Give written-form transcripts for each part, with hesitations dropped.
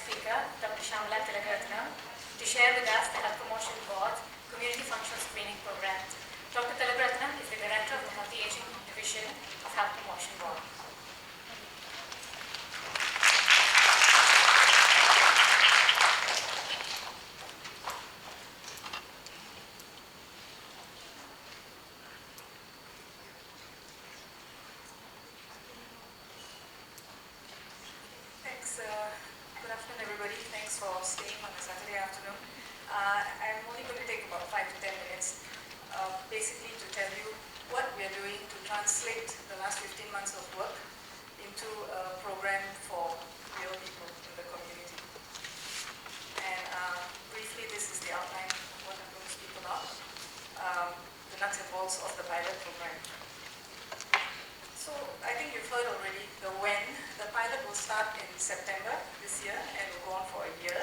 speaker, Dr. Shyamala Thilagaratnam, to share with us the Health Promotion Board Community Functional Screening Program. Dr. Thilagaratnam is the Director of the Healthy Aging Division of Health Promotion Board. Good afternoon, everybody. Thanks for staying on a Saturday afternoon. I'm only going to take about 5 to 10 minutes, basically to tell you what we are doing to translate the last 15 months of work into a program for real people in the community. And briefly, this is the outline of what I'm going to speak about, the nuts and bolts of the pilot program. So I think you've heard already the when. The pilot will start in September this year and will go on for a year.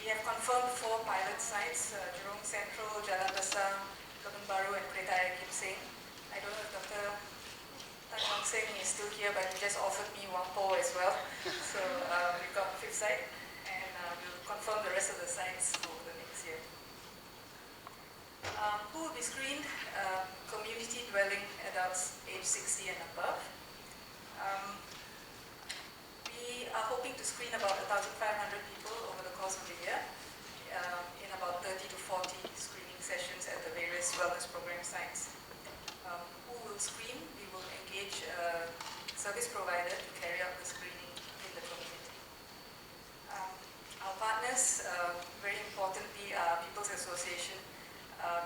We have confirmed 4 pilot sites, Jurong Central, Jalan Besar, Kebun Baru and Kereta Ayer Kim Seng. I don't know if Dr. Tan Wang Seng is still here, but he just offered me Whampoa as well. So we've got the 5th site, and we'll confirm the rest of the sites over the next year. Who will be screened? Community dwelling adults age 60 and above. We are hoping to screen about 1,500 people over the course of the year in about 30 to 40 screening sessions at the various wellness program sites. Who will screen? We will engage a service provider to carry out the screening in the community. Our partners, very importantly, are People's Association.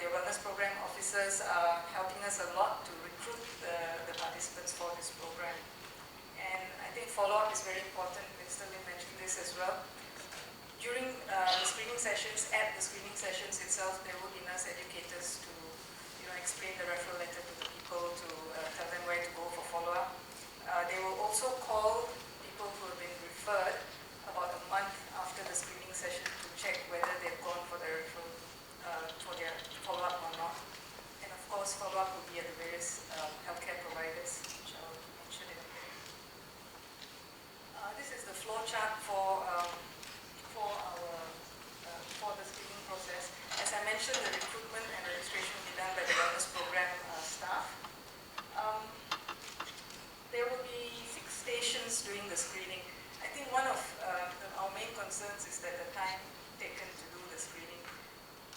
Their wellness program officers are helping us a lot to recruit the participants for this program. And I think follow-up is very important. Mr. Lim mentioned this as well. During the screening sessions, at the screening sessions itself, there will be nurse educators to explain the referral letter to the people, to tell them where to go for follow-up. They will also call people who have been referred about a month after the screening session to check whether they've gone for their referral for their follow-up or not. And of course, follow-up will be at the various healthcare providers, which I'll mention in a minute. This is the flow chart for the screening process. As I mentioned, the recruitment and registration will be done by the wellness program staff. There will be 6 stations doing the screening. I think one of our main concerns is that the time taken to do the screening,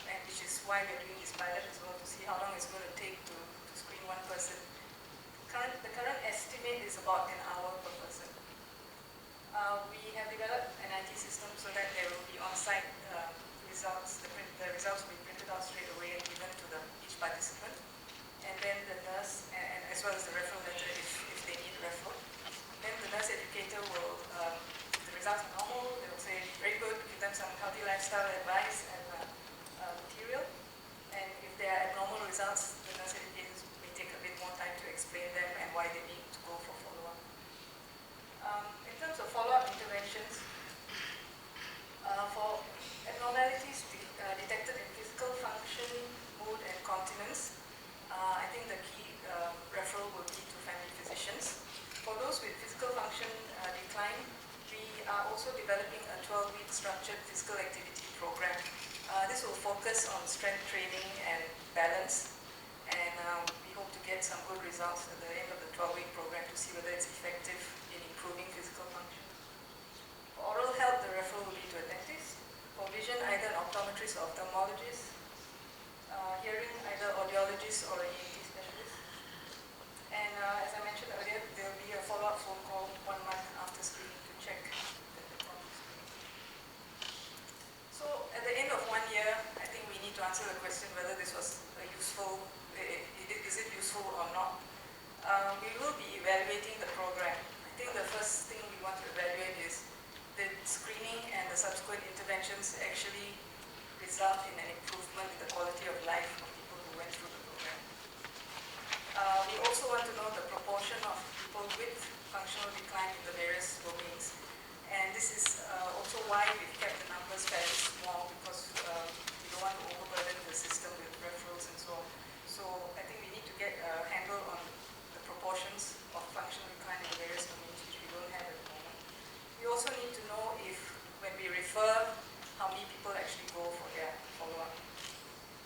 and which is why we're doing this pilot as well, to see how long it's going to take to screen one person. The current estimate is about an hour per person. We have developed an IT system so that there will be on-site results. The results will be printed out straight away and given to each participant. And then the nurse, and as well as the referral letter if they need referral. Then the nurse educator will, if the results are normal, they will say, very good, give them some healthy lifestyle advice and material. And if there are abnormal results, the nurse educators may take a bit more time to explain them and why they need to go for follow-up. In terms of follow-up interventions, for abnormalities detected in physical function, mood and continence, I think the key referral will be to family physicians. For those with physical function decline, we are also developing a 12-week structured physical activity program. This will focus on strength training and balance, and we hope to get some good results at the end of the 12-week program to see whether it's effective in improving physical function. For oral health, the referral will be to a dentist. For vision, either an optometrist or ophthalmologist. Hearing, either audiologist or an ENT specialist. And as I mentioned earlier, there will be a follow-up phone call 1 month after screening to check that the problem is screening. So at the end of 1 year, I think we need to answer the question whether this was useful, is it useful or not. We will be evaluating the program. I think the first thing we want to evaluate is the screening and the subsequent interventions actually result in an improvement in the quality of life of people who went through the program. We also want to know the proportion of people with functional decline in the various domains. And this is also why we've kept the numbers fairly small, because we don't want to overburden the system with referrals and so on. So I think we need to get a handle on the proportions of functional decline in the various domains, which we don't have at the moment. We also need to know infer how many people actually go for their follow-up.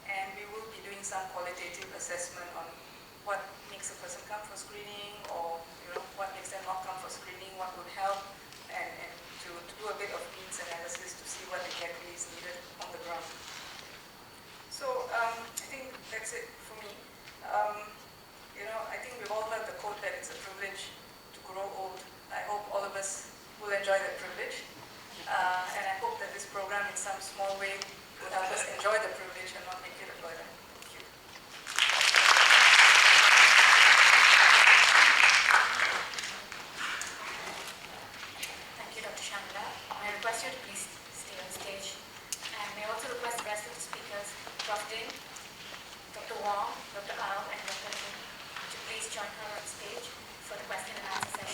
And we will be doing some qualitative assessment on what makes a person come for screening, or what makes them not come for screening, what would help, and to do a bit of needs analysis to see what exactly is needed on the ground. So I think that's it for me. I think we've all heard the quote that it's a privilege